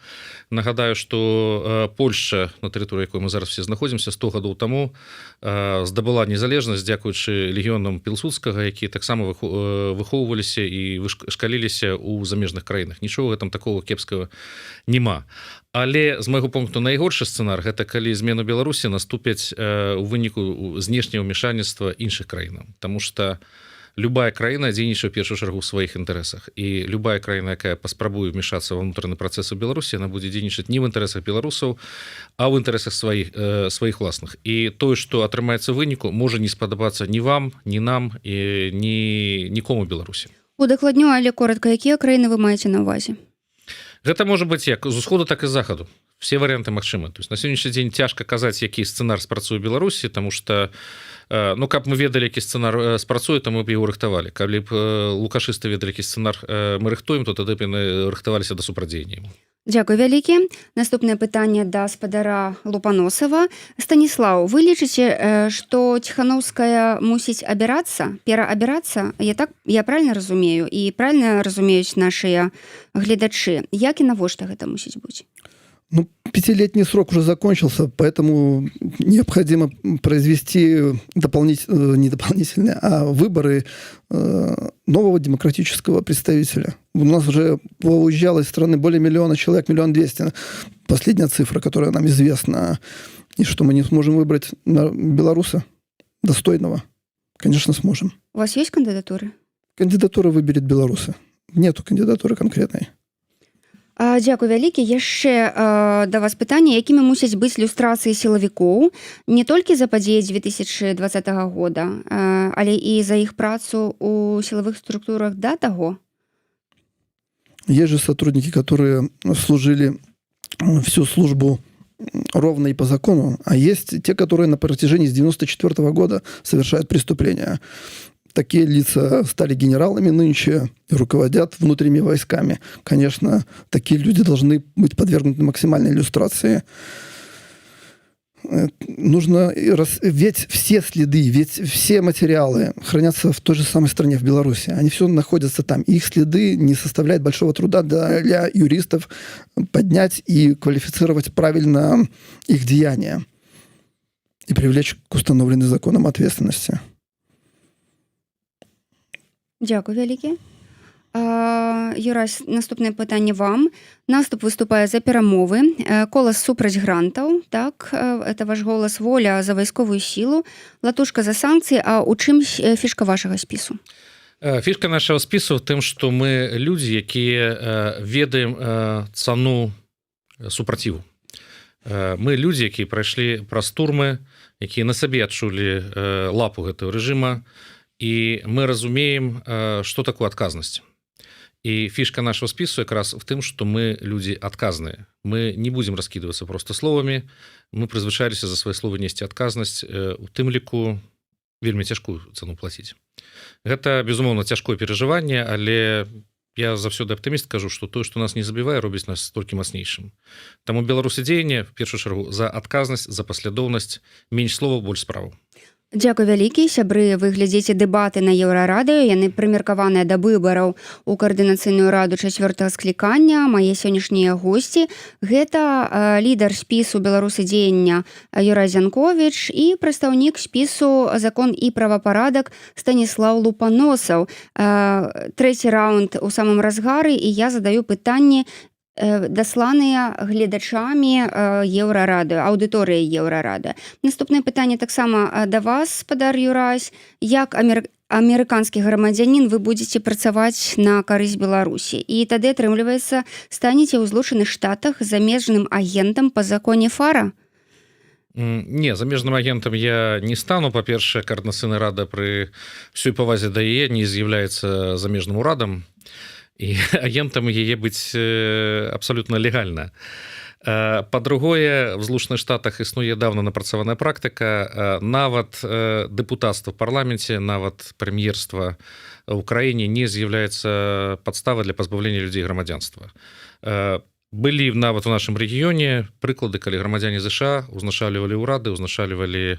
S2: Нагадаю, што Польшча, на тэрыторыі якой мы зараз все знаходзімся, 100 гадоў таму здабыла незалежнасць дзякуючы легіёнам Пілсудскага, якія таксама выхоўваліся і шкаліліся ў замежных краінах. Нічога гэтым такого кепскага няма. Але з майго пункту найгоршы сцэнар гэта калі змену Беларусі наступяць у выніку знешняго ўмешальніцтва іншых краінаў, тому што любая краіна дзейнічае ў першую чаргу ў сваіх інтарэсах, і любая краіна, якая паспрабуе ўмешацца ва ўнутраны працэс у Беларусі, яна будзе дзейнічаць не в інтарэсах беларусаў, а ў інтарэсах сваіх власных. І тое, што атрымаецца выніку, можа не спадабацца ні вам, ні нам і нікому Беларусі.
S1: Удакладню, але коротка, якія краіны вы маеце на ўвазе?
S2: Гэта можа быць як з усходу, так і з захаду. Все варианты магчымы. То есть на сённяшні дзень цяжка казаць, які сцэнар спрацуе ў Беларусі, тому што каб мы ведалі, які сцэнар спрацуе, то мы б яго рыхтавалі. Калі б лукашысты ведалі, які сцэнар мы рыхтуем, то тады б яны рыхтаваліся да супрацьдзеяння.
S1: Дзякуй вялікі. Наступнае пытанне да спадара Лупаносава. Станіслаў, вы лічыце, што Ціханаўская мусіць абірацца, пераабірацца? Я правильно разумею? І правильно разумеюць нашыя гледачы? Як і навошта гэта мусіць быць?
S3: 5-летний срок уже закончился, поэтому необходимо произвести не дополнительные, а выборы нового демократического представителя. У нас уже уезжало из страны более 1 миллиона человек, 1 200 000. Последняя цифра, которая нам известна. И что, мы не сможем выбрать белоруса достойного? Конечно, сможем.
S1: У вас есть кандидатуры?
S3: Кандидатура выберет белоруса. Нету кандидатуры конкретной.
S1: Дзякуй вялікі. Яшчэ да вас пытанне, якімі мусяць быць люстрацыі сілавікоў не толькі за падзеі 2020 года, але і за іх працу ў сілавых структурах да таго?
S3: Есть же сотрудники, которые служили всю службу ровно и по закону, а есть те, которые на протяжении с 1994 года совершают преступления. Такие лица стали генералами нынче и руководят внутренними войсками. Конечно, такие люди должны быть подвергнуты максимальной иллюстрации. Нужно ведь все следы, ведь все материалы хранятся в той же самой стране, в Беларуси. Они все находятся там. И их следы не составляют большого труда для юристов поднять и квалифицировать правильно их деяния и привлечь к установленной законом ответственности.
S1: Дзякуй вялікі. Юрась, наступнае пытанне вам. Наступ выступае за перамовы. Колас супраць грантаў, так, это ваш голас, воля за вайсковую сілу, латушка за санкцыі, а ў чым фішка вашага спісу?
S2: Фішка нашего спісу в тым, што мы людзі, якія ведаем цану супраціву. Мы людзі, якія прайшлі праз турмы, якія на сабе адчулі лапу гэтага рэжыма, і мы разумеем, што такое адказнасць. І фішка нашего спісу якраз в тым, што мы людзі адказныя. Мы не будзем раскідвацца проста словамі, мы прызвычаіліся за свае словы несці адказнасць, у тым ліку вельмі цяжкую цану плаціць. Гэта, безумоўна, цяжкое перажыванне, але я заўсёды аптыміст кажу, што тое, што нас не забівае, робіць нас толькі мацнейшым. Таму беларусы дзеянне, в першую чаргу, за адказнасць, за паслядоўнасць, менш словаў, больш справаў.
S1: Дзякуй вялікі, сябры, вы глядзіце дэбаты на Еўрарадыё, яны прымеркаваныя да выбараў у каардынацыйную раду 4-го склікання. Мае сённяшнія госці – гэта лідар спісу «Беларусы дзеяння» Юрай Зянковіч і прадстаўнік спісу «Закон і правапарадак» Станіслаў Лупаносаў. Трэці раунд у самым разгары, і я задаю пытанні, дасланыя гледачамі Еўрарадыё, аўдыторыі Еўрарадыё. Наступнае пытанне таксама да вас, спадар Юрась. Як амерыканскі грамадзянін вы будзеце працаваць на карысць Беларусі? І тады, атрымліваецца, станеце ў Злучаных Штатах замежным агентам па законе ФАРа?
S2: Не, замежным агентам я не стану. Па-першае, Каардынацыйная рада пры ўсёй павазе да яе не з'яўляецца замежным урадам, і агентам яе быць абсалютна легальна. Па-другое, в Злучаных Штатах існуе даўна напрацаваная практыка. Нават дэпутацтва в парламенце, нават прэм'ерства ў краіне не з'яўляецца падставай для пазбаўлення людзей грамадзянства. Былі нават у нашым рэгіёне прыклады, калі грамадзяне ЗША узначальвалі ўрады, узначальвалі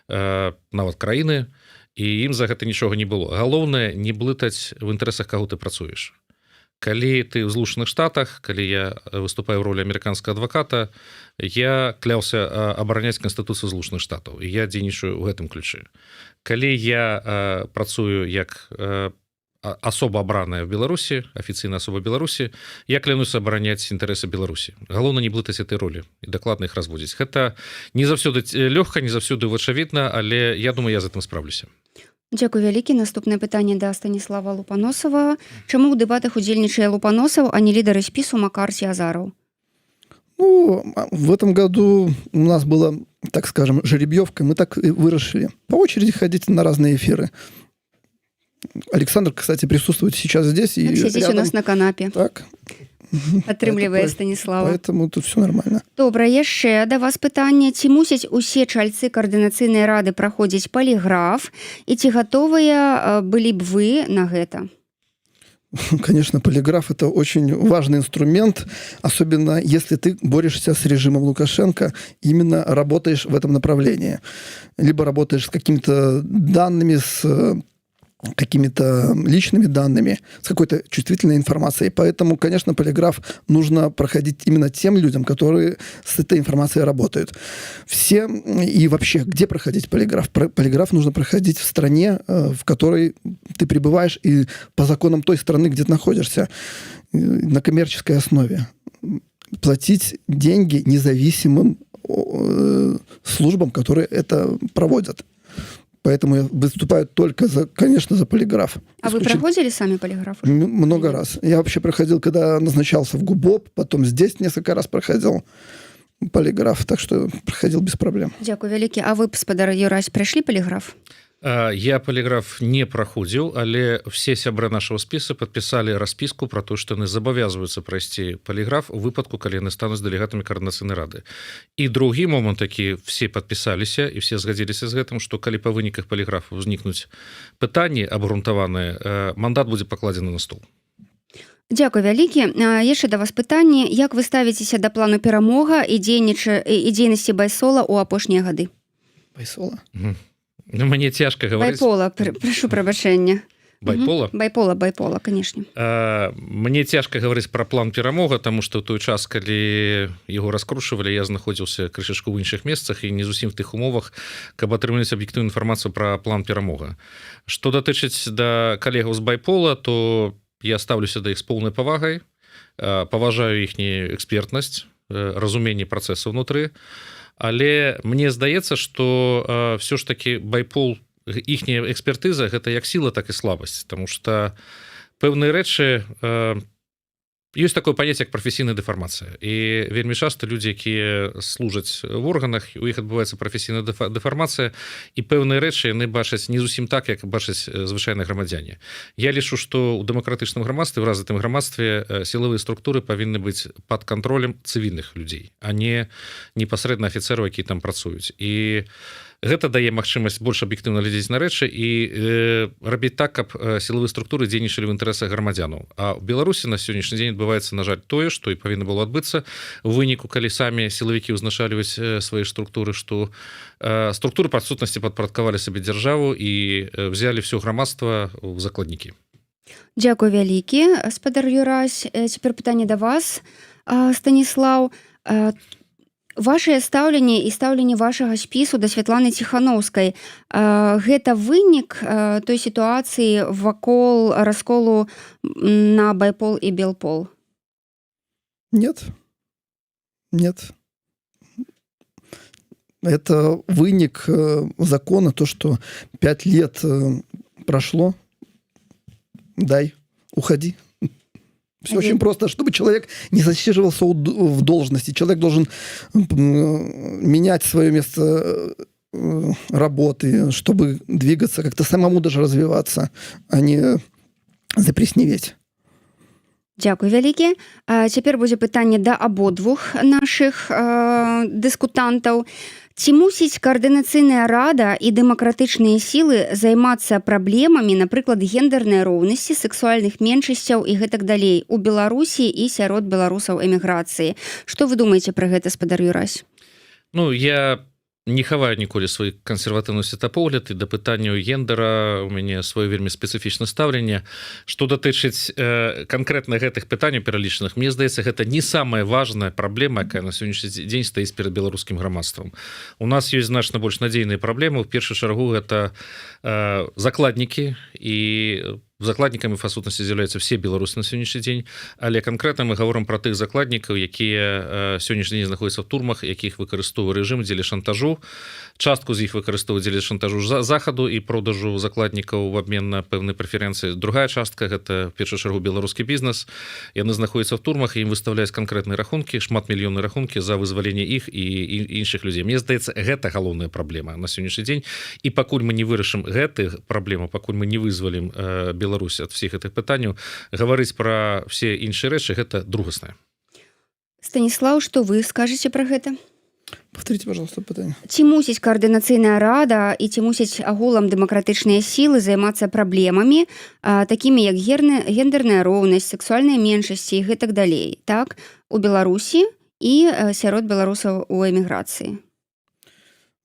S2: нават краіны, і ім за гэта нічога не было. Галоўнае не блытаць в інтарэсах, каго ты працуеш. Калі ты ў Злучаных Штатах, калі я выступаю ў ролі амерыканскага адваката, я кляўся абараняць Канстытуцыю Злучаных Штатаў, і я дзейнічаю ў гэтым ключы. Калі я працую як асоба абраная в Беларусі, афіцыйная асоба Беларусі, я клянуся абараняць інтарэсы Беларусі. Галоўна не блытаць этой ролі і дакладна іх разводзіць. Гэта не заўсёды лёгка, не заўсёды вачавідна, але я думаю, я з гэтым справлюся.
S1: Дзякуй вялікі. Наступнае пытанне да Станіслава Лупаносава. Чаму ў дэбатах удзельнічае Лупаносаў, а не лідары спісу Макар ці Азараў?
S3: Ну, в этом году у нас была, так скажем, жеребьевка, мы так и вырашили. По очереди ходить на разные эфиры. Александр, кстати, присутствует сейчас здесь. И
S1: сидите у нас на канапе.
S3: Так.
S1: Атрымлівае Станіслава.
S3: Поэтому тут все нормально.
S1: Добра, яшчэ да вас пытанне. Ці мусяць усе чальцы каардынацыйнай рады праходзіць полиграф? І ці гатовыя былі б вы на гэта?
S3: Конечно, полиграф – это очень важный инструмент, особенно если ты борешься с режимом Лукашенко, именно работаешь в этом направлении. Либо работаешь с какими-то данными, с какими-то личными данными, с какой-то чувствительной информацией. Поэтому, конечно, полиграф нужно проходить именно тем людям, которые с этой информацией работают. Все и вообще, где проходить полиграф? Полиграф нужно проходить в стране, в которой ты пребываешь, и по законам той страны, где ты находишься, на коммерческой основе. Платить деньги независимым службам, которые это проводят. Поэтому я выступаю только, конечно, за полиграф.
S1: А вы проходили сами полиграф?
S3: Много раз. Я вообще проходил, когда назначался в ГУБОП, потом здесь несколько раз проходил полиграф, так что проходил без проблем.
S1: Дзякуй вялікі. А вы, спадар Юрась, прайшлі полиграф?
S2: Я полиграф не праходзіў, але все сябры нашего спіса подпісалі распіску про то, што яны забавязваюцца прайсці полиграф у выпадку, калі яны стануць дэлегатамі Каардынацыйнай рады. І другі момант такі, все подпісаліся і все згадзіліся з гэтым, што калі па выніках полиграфу ўзнікнуць пытанні абгрунтаваныя, мандат будзе пакладзены на стол.
S1: Дзякуй вялікі. Яшчэ да вас пытанне. Як вы ставіцеся да плану перамога і дзейнасці Байсола ў апошнія гады?
S3: Байсола?
S2: Мне цяжка гаварыць.
S1: Байпола, прашу прабачэння.
S2: байпола.
S1: Байпола, конечно.
S2: Мне цяжка гаварыць пра план перамога, таму што ў той час, калі яго раскручвалі, я знаходзіўся крышачку ў іншых месцах і не зусім в тых умовах, каб атрымаць аб'ектыўную інфармацыю пра план перамога. Што датычыць да калегаў з байпола, то я стаўлюся да іх з поўнай павагай, паважаю іхнюю экспертнасць, разуменне працэсу ўнутры, але мне здаецца, што все ж таки байпол, іхняя экспертыза гэта як сіла, так і слабасць, тому что пэўныя рэчы ёсць такое паняцце як прафесійная дэфармацыя, і вельмі часта людзі, якія служаць в органах, у іх адбываецца прафесійная дэфармацыя, і пэўныя рэчы яны бачаць не зусім так, як бачаць звычайныя грамадзяне. Я лічу, што ў дэмакратычным грамадстве, в развітым грамадстве сілавыя структуры павінны быць пад кантролем цывільных людзей, а не непасрэдна афіцэраў, якія там працуюць. І гэта дае магчымасць больш аб'ектыўна глядзець на рэчы і рабіць так, каб сілавыя структуры дзейнічалі ў інтарэсах грамадзянаў. А ў Беларусі на сённяшні дзень адбываецца, на жаль, тое, што і павінна было адбыцца у выніку, калі самі сілавікі ўзначальваюць свае структуры, што структуры па сутнасці падпарадкавалі сабе дзяржаву і взялі ўсё грамадства ў закладнікі.
S1: Дзякуй вялікі, спадар Юрась. Цяпер пытанне да вас, Станіслаў. Вашае стаўленне і стаўленне вашага спісу да Святланы Ціханаўскай гэта вынік той сітуацыі вакол расколу на байпол і белпол?
S3: Нет. Это вынік закона, то, что 5 лет прошло, дай, уходи. Все очень просто, чтобы человек не засиживался в должности. Человек должен менять свое место работы, чтобы двигаться, как-то самому даже развиваться, а не запресневеть.
S1: Дзякуй вялікі. Цяпер будзе пытанне да абодвух нашых дыскутантаў. Ці мусіць каардынацыйная рада і дэмакратычныя сілы займацца праблемамі, напрыклад, гендернай роўнасці, сексуальных меншасцяў і гэтак далей у Беларусі і сярод беларусаў эміграцыі? Што вы думаеце пра гэта, спадар Юрась?
S2: Я не хаваю ніколі свой кансерватыўны светапогляд, і да пытанняў гендера у мяне сваё вельмі спецыфічнае стаўленне. Што датычыць канкрэтна гэтых пытанняў пералічаных, мне здаецца, гэта не самая важная праблема, якая на сённяшні дзень стаіць перад беларускім грамадствам. У нас ёсць значна больш надзейныя праблемы. У першую чаргу гэта закладнікі, і закладнікамі па сутнасці з'яўляюцца все беларусы на сённяшні дзень, але канкрэтна мы гаворым пра тых закладнікаў, якія сённяшні дзень знаходзяцца ў турмах, якіх выкарыстоўвае рэжым дзеля шантажу. Частку з іх выкарыстоўваюць дзеля шантажу захаду і продажу закладнікаў в абмен на пэўныя прэферэнцыі. Другая частка гэта в першую чаргу беларускі бізнес. Яны знаходзяцца ў турмах, і ім выстаўляюць канкрэтныя рахункі, шматмільённыя рахункі за вызваленне іх і іншых людзей. Мне здаецца, гэта галоўная праблема на сённяшні дзень. І пакуль мы не вырашым гэтых праблемаў, пакуль мы не вызвалім Беларусь ад всіх гэтых пытанняў, гаварыць пра все іншыя рэчы гэта другаснае.
S1: Станіслаў, што вы скажаце пра гэта?
S3: Повторите, пожалуйста, пытанне.
S1: Ці мусіць каардынацыйная рада і ці мусяць агулам дэмакратычныя сілы займацца праблемамі, такімі як гендерная роўнасць, сексуальныя меншасці і гэтак далей, так, у Беларусі і сярод беларусаў у эміграцыі?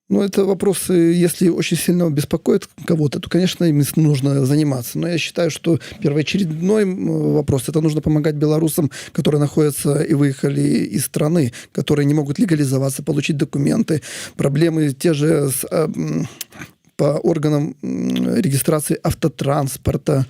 S3: Это вопросы, если очень сильно беспокоит кого-то, то, конечно, им нужно заниматься. Но я считаю, что первоочередной вопрос – это нужно помогать белорусам, которые находятся и выехали из страны, которые не могут легализоваться, получить документы. Проблемы те же по органам регистрации автотранспорта.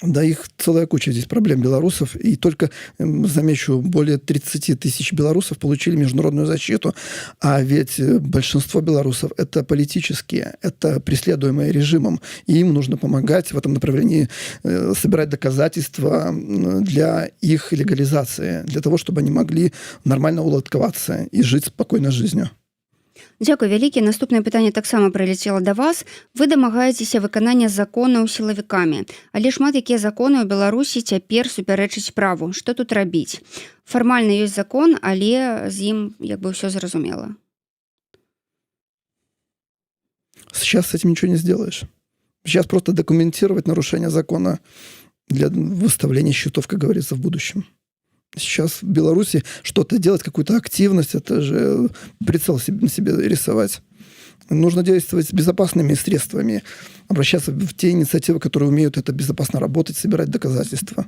S3: Да, их целая куча здесь проблем белорусов. И только, замечу, более 30 тысяч белорусов получили международную защиту. А ведь большинство белорусов – это политические, это преследуемые режимом. И им нужно помогать в этом направлении, собирать доказательства для их легализации, для того, чтобы они могли нормально уладкавацца и жить спокойной жизнью.
S1: Дзякуй вялікі. Наступнае пытанне таксама прылецела да вас. Вы дамагаецеся выканання законаў сілавікамі, але шмат якія законы ў Беларусі цяпер супярэчаць праву. Што тут рабіць? Фармальна ёсць закон, але з ім ўсё зразумела.
S3: Сейчас с этим ничего не сделаешь. Сейчас просто документировать нарушение закона для выставления счетов, как говорится, в будущем. Сейчас в Беларуси что-то делать, какую-то активность, это же прицел на себе рисовать. Нужно действовать безопасными средствами, обращаться в те инициативы, которые умеют это безопасно работать, собирать доказательства.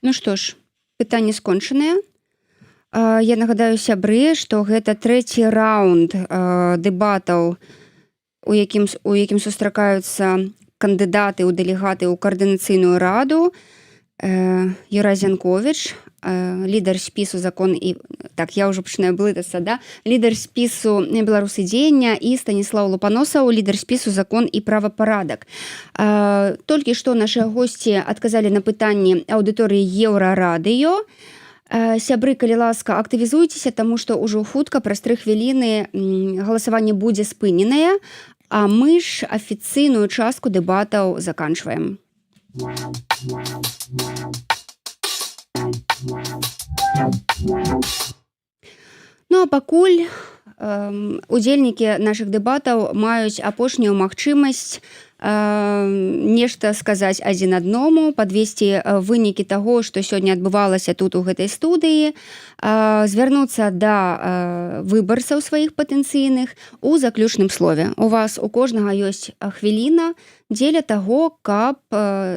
S1: Ну што ж, пытанні скончаныя. Я нагадаю, сябры, што гэта трэці раунд дэбатаў, у якім сустракаюцца кандыдаты ў дэлегаты ў каардынацыйную раду. Юрай Зянковіч, лідар спісу закон і... Так, я ўжо пачынаю блытацца, да? Лідар спісу «Беларусы дзеяння» і Станіслаў Лупаносаў, лідар спісу закон і правапарадак. Толькі што нашы госці адказалі на пытанні аўдыторыі Еўрарадыё. Сябры, калі ласка, актывізуйцеся, таму што ўжо хутка, праз 3 хвіліны галасаванне будзе спыненае, а мы ж афіцыйную частку дэбатаў заканчваем. Ну а пакуль удзельнікі нашых дэбатаў маюць апошнюю магчымасць нешта сказаць адзін аднаму, падвесці вынікі таго, што сёння адбывалася тут у гэтай студыі, звярнуцца да выбарцаў сваіх патэнцыйных у заключным слове. У вас у кожнага ёсць хвіліна дзеля таго, каб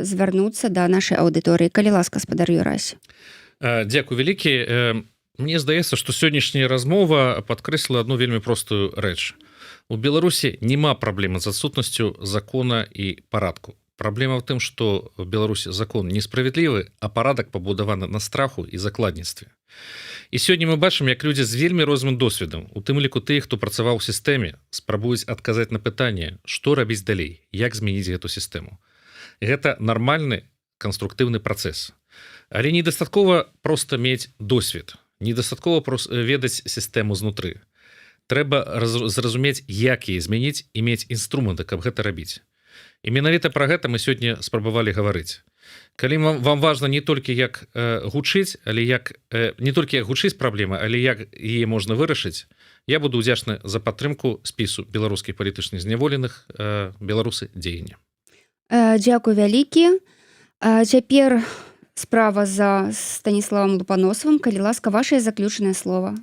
S1: звярнуцца да нашай аўдыторыі. Калі ласка, спадар Юрась.
S2: Дзякуй вялікі. Мне здаецца, што сённяшняя размова падкрэсліла одну вельмі простую рэч. У Беларусі няма праблемы з адсутнасцю закона і парадку. Праблема ў тым, што в Беларусі закон несправядлівы, а парадак пабудаваны на страху і закладніцтве. І сёння мы бачым, як людзі з вельмі розным досведам, у тым ліку тых, хто працаваў у сістэме, спрабуюць адказаць на пытанне, што рабіць далей, як змяніць гэту сістэму. Гэта нармальны канструктыўны працэс. Але недастаткова проста мець досвед. Недастаткова ведаць сістэму знутры. Трэба зразумець, як яе змяніць і мець інструменты, каб гэта рабіць. І менавіта пра гэта мы сёння спрабавалі гаварыць. Калі вам важна не толькі як гучыць, але не толькі як гучыць праблема, але як яе можна вырашыць, я буду ўдзячны за падтрымку спісу беларускіх палітычных зняволеных «Беларусы дзеяння».
S1: Дзякуй вялікі. Цяпер справа за Станиславом Лупаносовым. Калі ласка, ваше заключное слово.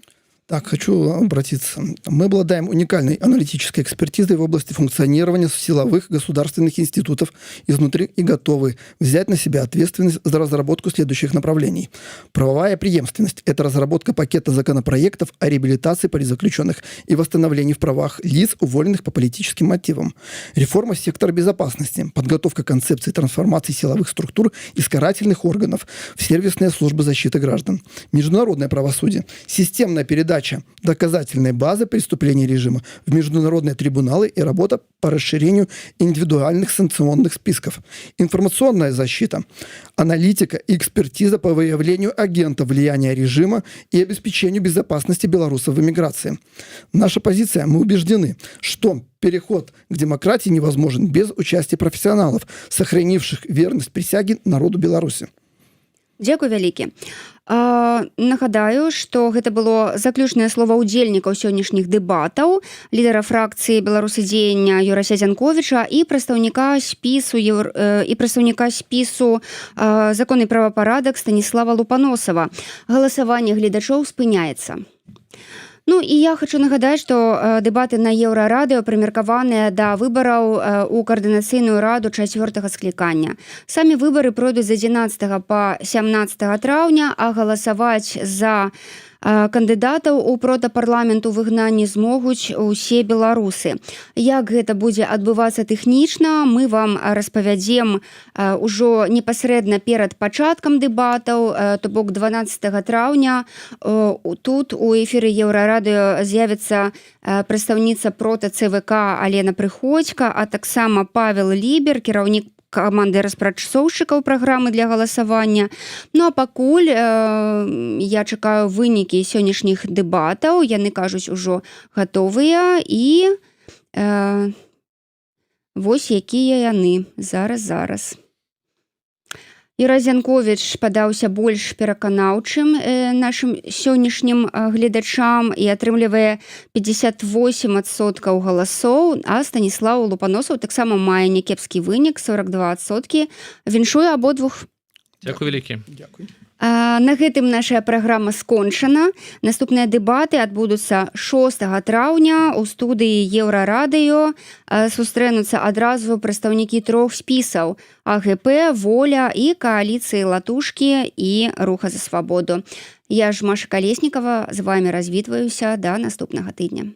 S3: Так, хочу обратиться. Мы обладаем уникальной аналитической экспертизой в области функционирования силовых государственных институтов изнутри и готовы взять на себя ответственность за разработку следующих направлений. Правовая преемственность – это разработка пакета законопроектов о реабилитации политзаключенных и восстановлении в правах лиц, уволенных по политическим мотивам. Реформа сектора безопасности, подготовка концепции трансформации силовых структур из карательных органов в сервисные службы защиты граждан. Международное правосудие, системная передача доказательной базы преступлений режима в международные трибуналы и работа по расширению индивидуальных санкционных списков. Информационная защита, аналитика и экспертиза по выявлению агентов влияния режима и обеспечению безопасности белорусов в эмиграции. Наша позиция: мы убеждены, что переход к демократии невозможен без участия профессионалов, сохранивших верность присяге народу Беларуси.
S1: Дзякуй вялікі. Нагадаю, што гэта было заключнае слова ўдзельнікаў сённяшніх дэбатаў, лідара фракцыі «Беларусы дзеяння» Юрася Зянковіча і прадстаўніка спісу «Закон і правапарадак» Станіслава Лупаносава. Галасаванне гледачоў спыняецца. Ну і я хочу нагадаць, што дэбаты на Еўрарадыё прымеркаваныя да выбараў у каардынацыйную раду 4-го склікання. Самі выбары пройдуць з 11 па 17 траўня, а галасаваць за кандыдатаў у протапарламент у выгнанні змогуць усе беларусы. Як гэта будзе адбывацца тэхнічна, мы вам распавядзем ужо непасрэдна перад пачаткам дэбатаў, то бок 12 траўня. Тут у эфіры Еўрарадыё з'явіцца прадстаўніца прота ЦВК Алена Прыходзька, а таксама Павел Лібер, кіраўнік каманды распрацоўшчыкаў праграмы для галасавання. Ну а пакуль я чакаю вынікі сённяшніх дэбатаў. Яны кажуць ужо гатовыя і вось якія яны. Зараз. Юрай Зянковіч падаўся больш пераканаўчым нашым сённяшнім гледачам і атрымлівае 58% галасоў, а Станіслаў Лупаносаў таксама мае някепскі вынік 42%. Віншую абодвух.
S2: Дзякуй вялікі.
S3: Дзякуй.
S1: На гэтым наша праграма скончана. Наступныя дэбаты адбудуцца 6 траўня у студыі Еўрарадыё. Сустрэнуцца адразу прадстаўнікі 3 спісаў: АГП, Воля і кааліцыі Латушкі і Руха за свабоду. Я ж Маша Калеснікава, з вами развітваюся да наступнага тыдня.